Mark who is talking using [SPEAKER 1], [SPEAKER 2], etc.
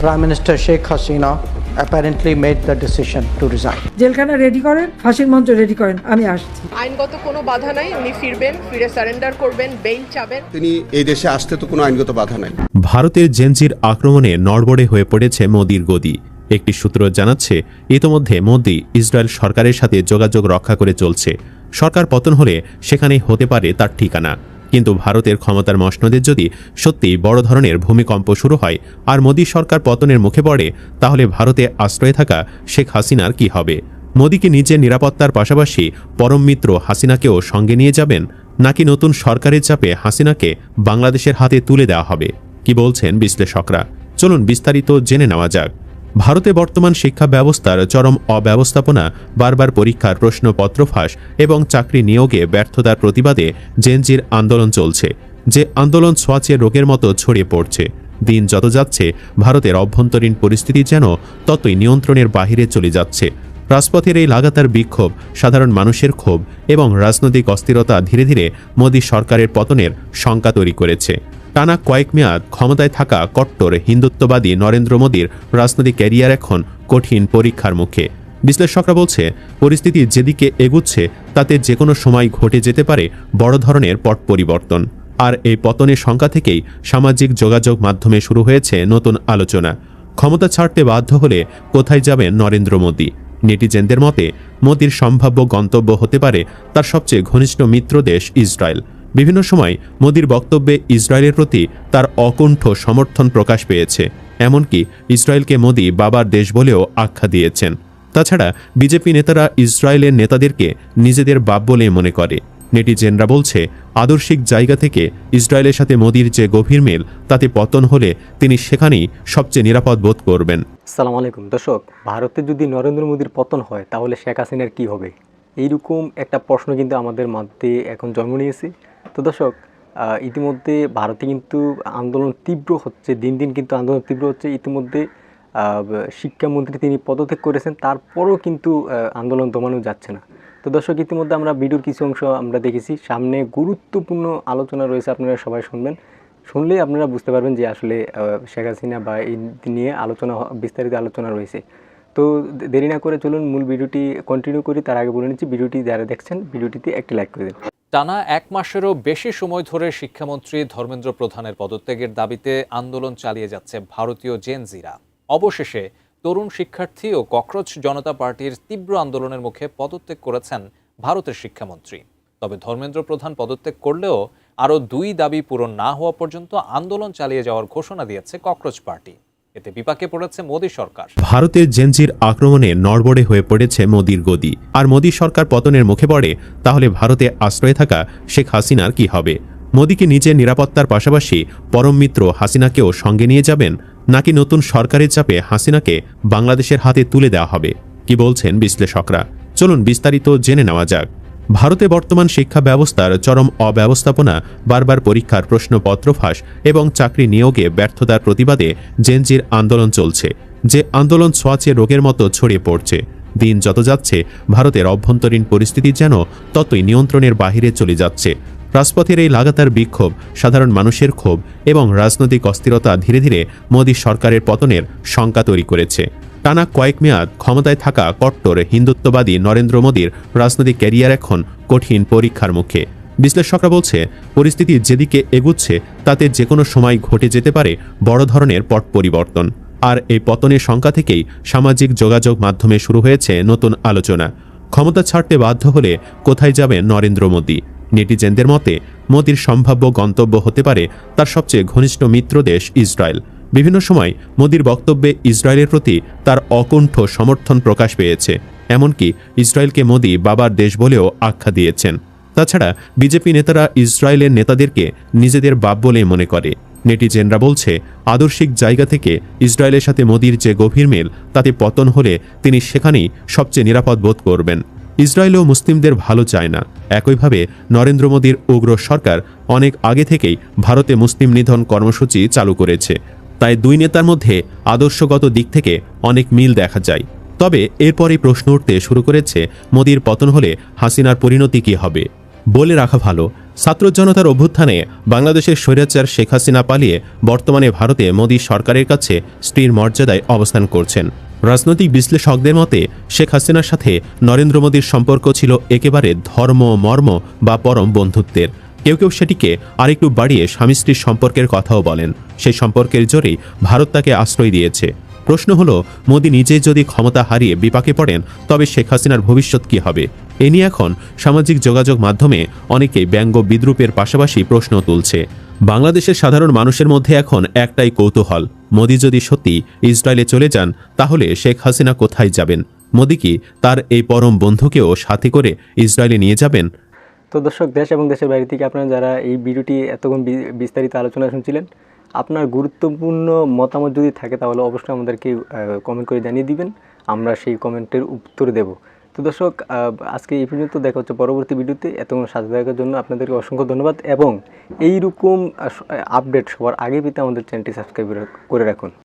[SPEAKER 1] Prime Minister Sheikh Hasina apparently made the decision to resign.
[SPEAKER 2] জেলখানা ready করেন, ফাঁসির মঞ্চ রেডি করেন, আমি আসছি।
[SPEAKER 3] আইনগত কোনো বাধা নাই, উনি ফিরবেন, ফিরে সারেন্ডার করবেন, বেইল চাবেন।
[SPEAKER 4] তিনি এই দেশে আসতে তো কোনো আইনগত বাধা নাই।
[SPEAKER 5] ভারতের জেনজির আক্রমণে নড়বড়ে হয়ে পড়েছে মোদির গদি। একটি সূত্র জানাচ্ছে, ইতোমধ্যে মোদি ইসরায়েল সরকারের সাথে যোগাযোগ রক্ষা করে চলছে। সরকার পতন হলে সেখানেই হতে পারে তার ঠিকানা। কিন্তু ভারতের ক্ষমতার মসনদে যদি সত্যি বড় ধরনের ভূমিকম্প শুরু হয় আর মোদি সরকার পতনের মুখে পড়ে, তাহলে ভারতে আশ্রয়ে থাকা শেখ হাসিনার কি হবে? মোদিকে নিজের নিরাপত্তার পাশাপাশি পরম মিত্র হাসিনাকেও সঙ্গে নিয়ে যাবেন, নাকি নতুন সরকারের চাপে হাসিনাকে বাংলাদেশের হাতে তুলে দেওয়া হবে? কি বলছেন বিশ্লেষকরা? চলুন বিস্তারিত জেনে নেওয়া যাক। ভারতে বর্তমান শিক্ষা ব্যবস্থার চরম অব্যবস্থাপনা, বারবার পরীক্ষার প্রশ্নপত্র ফাঁস এবং চাকরি নিয়োগে ব্যর্থতার প্রতিবাদে জেনজির আন্দোলন চলছে, যে আন্দোলন ছোঁয়াচে রোগের মতো ছড়িয়ে পড়ছে। দিন যত যাচ্ছে ভারতের অভ্যন্তরীণ পরিস্থিতি যেন ততই নিয়ন্ত্রণের বাহিরে চলে যাচ্ছে। রাজপথের এই লাগাতার বিক্ষোভ, সাধারণ মানুষের ক্ষোভ এবং রাজনৈতিক অস্থিরতা ধীরে ধীরে মোদী সরকারের পতনের শঙ্কা তৈরি করেছে। টানা কয়েক মেয়াদ ক্ষমতায় থাকা কট্টর হিন্দুত্ববাদী নরেন্দ্র মোদীর রাজনৈতিক ক্যারিয়ার এখন কঠিন পরীক্ষার মুখে। বিশ্লেষকরা বলছে, পরিস্থিতি যেদিকে এগুচ্ছে তাতে যে কোনো সময় ঘটে যেতে পারে বড় ধরনের পট পরিবর্তন। আর এই পতনের শঙ্কা থেকেই সামাজিক যোগাযোগ মাধ্যমে শুরু হয়েছে নতুন আলোচনা। ক্ষমতা ছাড়তে বাধ্য হলে কোথায় যাবেন নরেন্দ্র মোদী? নেটিজেনদের মতে মোদীর সম্ভাব্য গন্তব্য হতে পারে তার সবচেয়ে ঘনিষ্ঠ মিত্র দেশ ইসরায়েল। বিভিন্ন সময় মোদীর বক্তব্যে ইসরায়েলের প্রতি তার অকুণ্ঠ সমর্থন প্রকাশ পেয়েছে। এমনকি ইসরায়েলকে মোদী বাবার দেশ বলেও আখ্যা দিয়েছেন। তাছাড়া বিজেপি নেতারা ইসরায়েলের নেতাদেরকে নিজেদের বাপ বলে মনে করে। নেটিজেনরা বলছে, আদর্শিক জায়গা থেকে ইসরায়েলের সাথে মোদীর যে গভীর মেল, তাতে পতন হলে তিনি সেখানেই সবচেয়ে নিরাপদ বোধ করবেন।
[SPEAKER 6] আসসালামু আলাইকুম দর্শক, ভারতে যদি নরেন্দ্র মোদীর পতন হয় তাহলে শেখ হাসিনার কি হবে? এইরকম একটা প্রশ্ন কিন্তু আমাদের মধ্যে এখন জন্ম নিয়েছে। তো দর্শক, ইতিমধ্যে ভারতে কিন্তু আন্দোলন তীব্র হচ্ছে, দিন দিন কিন্তু আন্দোলন তীব্র হচ্ছে। ইতিমধ্যে শিক্ষামন্ত্রী তিনি পদত্যাগ করেছেন, তারপরও কিন্তু আন্দোলন দমানো যাচ্ছে না। তো দর্শক, ইতিমধ্যে আমরা ভিডিওর কিছু অংশ আমরা দেখেছি, সামনে গুরুত্বপূর্ণ আলোচনা রয়েছে, আপনারা সবাই শুনবেন। শুনলে আপনারা বুঝতে পারবেন যে আসলে শেখ হাসিনা বা এই নিয়ে বিস্তারিত আলোচনা রয়েছে। তো দেরি না করে চলুন মূল ভিডিওটি কন্টিনিউ করি। তার আগে বলে নিচ্ছি, ভিডিওটি যারা দেখছেন ভিডিওটিতে একটি লাইক করে দিন।
[SPEAKER 7] টানা এক মাসেরও বেশি সময় ধরে শিক্ষামন্ত্রী ধর্মেন্দ্র প্রধানের পদত্যাগের দাবিতে আন্দোলন চালিয়ে যাচ্ছে ভারতীয় জেনজিরা। অবশেষে তরুণ শিক্ষার্থী ও ককরোচ জনতা পার্টির তীব্র আন্দোলনের মুখে পদত্যাগ করেছেন ভারতের শিক্ষামন্ত্রী। তবে ধর্মেন্দ্র প্রধান পদত্যাগ করলেও আরও 2 দাবি পূরণ না হওয়া পর্যন্ত আন্দোলন চালিয়ে যাওয়ার ঘোষণা দিয়েছে ককরোচ পার্টি। এতে বিপাকে পড়েছে মোদী সরকার।
[SPEAKER 5] ভারতের জেনজির আক্রমণে নড়বড়ে হয়ে পড়েছে মোদীর গদি। আর মোদী সরকার পতনের মুখে পড়ে, তাহলে ভারতে আশ্রয়ে থাকা শেখ হাসিনার কি হবে? মোদীকে নিজের নিরাপত্তার পাশাপাশি পরম মিত্র হাসিনাকেও সঙ্গে নিয়ে যাবেন, নাকি নতুন সরকারের চাপে হাসিনাকে বাংলাদেশের হাতে তুলে দেওয়া হবে? কি বলছেন বিশ্লেষকরা? চলুন বিস্তারিত জেনে নেওয়া যাক। ভারতে বর্তমান শিক্ষা ব্যবস্থার চরম অব্যবস্থাপনা, বারবার পরীক্ষার প্রশ্নপত্র ফাঁস এবং চাকরি নিয়োগে ব্যর্থতার প্রতিবাদে জেনজির আন্দোলন চলছে, যে আন্দোলন ছোঁয়াচে রোগের মতো ছড়িয়ে পড়ছে। দিন যত যাচ্ছে ভারতের অভ্যন্তরীণ পরিস্থিতি যেন ততই নিয়ন্ত্রণের বাহিরে চলে যাচ্ছে। রাজপথের এই লাগাতার বিক্ষোভ, সাধারণ মানুষের ক্ষোভ এবং রাজনৈতিক অস্থিরতা ধীরে ধীরে মোদী সরকারের পতনের শঙ্কা তৈরি করেছে। টানা কয়েক মেয়াদ ক্ষমতায় থাকা কট্টর হিন্দুত্ববাদী নরেন্দ্র মোদীর রাজনৈতিক ক্যারিয়ার এখন কঠিন পরীক্ষার মুখে। বিশ্লেষকরা বলছে, পরিস্থিতি যেদিকে এগুচ্ছে তাতে যে কোনো সময় ঘটে যেতে পারে বড় ধরনের পট পরিবর্তন। আর এই পতনের শঙ্কা থেকেই সামাজিক যোগাযোগ মাধ্যমে শুরু হয়েছে নতুন আলোচনা। ক্ষমতা ছাড়তে বাধ্য হলে কোথায় যাবেন নরেন্দ্র মোদী? নেটিজেনদের মতে মোদীর সম্ভাব্য গন্তব্য হতে পারে তার সবচেয়ে ঘনিষ্ঠ মিত্র দেশ ইসরায়েল। বিভিন্ন সময় মোদীর বক্তব্যে ইসরায়েলের প্রতি তার অকুণ্ঠ সমর্থন প্রকাশ পেয়েছে। এমনকি ইসরায়েলকে মোদী বাবার দেশ বলেও আখ্যা দিয়েছেন। তাছাড়া বিজেপি নেতারা ইসরায়েলের নেতাদেরকে নিজেদের বাপ বলে মনে করে। নেটিজেনরা বলছে, আদর্শিক জায়গা থেকে ইসরায়েলের সাথে মোদীর যে গভীর মেল, তাতে পতন হলে তিনি সেখানেই সবচেয়ে নিরাপদ বোধ করবেন। ইসরায়েলও মুসলিমদের ভালো চায় না। একইভাবে নরেন্দ্র মোদীর উগ্র সরকার অনেক আগে থেকেই ভারতে মুসলিম নিধন কর্মসূচি চালু করেছে। তাই দুই নেতার মধ্যে আদর্শগত দিক থেকে অনেক মিল দেখা যায়। তবে এরপরই প্রশ্ন উঠতে শুরু করেছে, মোদীর পতন হলে হাসিনার পরিণতি কী হবে? বলে রাখা ভালো, ছাত্র জনতার অভ্যুত্থানে বাংলাদেশের স্বৈরাচার শেখ হাসিনা পালিয়ে বর্তমানে ভারতে মোদী সরকারের কাছে স্ত্রীর মর্যাদায় অবস্থান করছেন। রাজনৈতিক বিশ্লেষকদের মতে শেখ হাসিনার সাথে নরেন্দ্র মোদীর সম্পর্ক ছিল একেবারে ধর্ম মর্ম বা পরম বন্ধুত্বের। কেউ কেউ সেটিকে আরেকটু বাড়িয়ে স্বামী স্ত্রীর সম্পর্কের কথাও বলেন। সেই সম্পর্কের জোরেই ভারত তাকে আশ্রয় দিয়েছে। প্রশ্ন হলো, মোদী নিজে যদি ক্ষমতা হারিয়ে বিপাকে পড়েন তবে শেখ হাসিনার ভবিষ্যৎ কী হবে? এ নিয়ে এখন সামাজিক যোগাযোগ মাধ্যমে অনেকেই ব্যঙ্গ বিদ্রূপের পাশাপাশি প্রশ্ন তুলছে। বাংলাদেশের সাধারণ মানুষের মধ্যে এখন একটাই কৌতূহল, মোদী যদি সত্যি ইসরায়েলে চলে যান তাহলে শেখ হাসিনা কোথায় যাবেন? মোদী কি তার এই পরম বন্ধুকেও সাথে করে ইসরায়েলে নিয়ে যাবেন?
[SPEAKER 6] তো দর্শক, দেশ এবং দেশের বাইরে থেকে আপনারা যারা এই ভিডিওটি এতক্ষণ বিস্তারিত আলোচনা শুনছিলেন, আপনার গুরুত্বপূর্ণ মতামত যদি থাকে তাহলে অবশ্যই আমাদেরকে কমেন্ট করে জানিয়ে দিবেন, আমরা সেই কমেন্টের উত্তর দেব। তো দর্শক, আজকে এই পর্যন্ত, দেখা হচ্ছে পরবর্তী ভিডিওতে। এতক্ষণ সাথে থাকার জন্য আপনাদেরকে অসংখ্য ধন্যবাদ এবং এইরকম আপডেট সবার আগে পেতে আমাদের চ্যানেলটি সাবস্ক্রাইব করে রাখুন।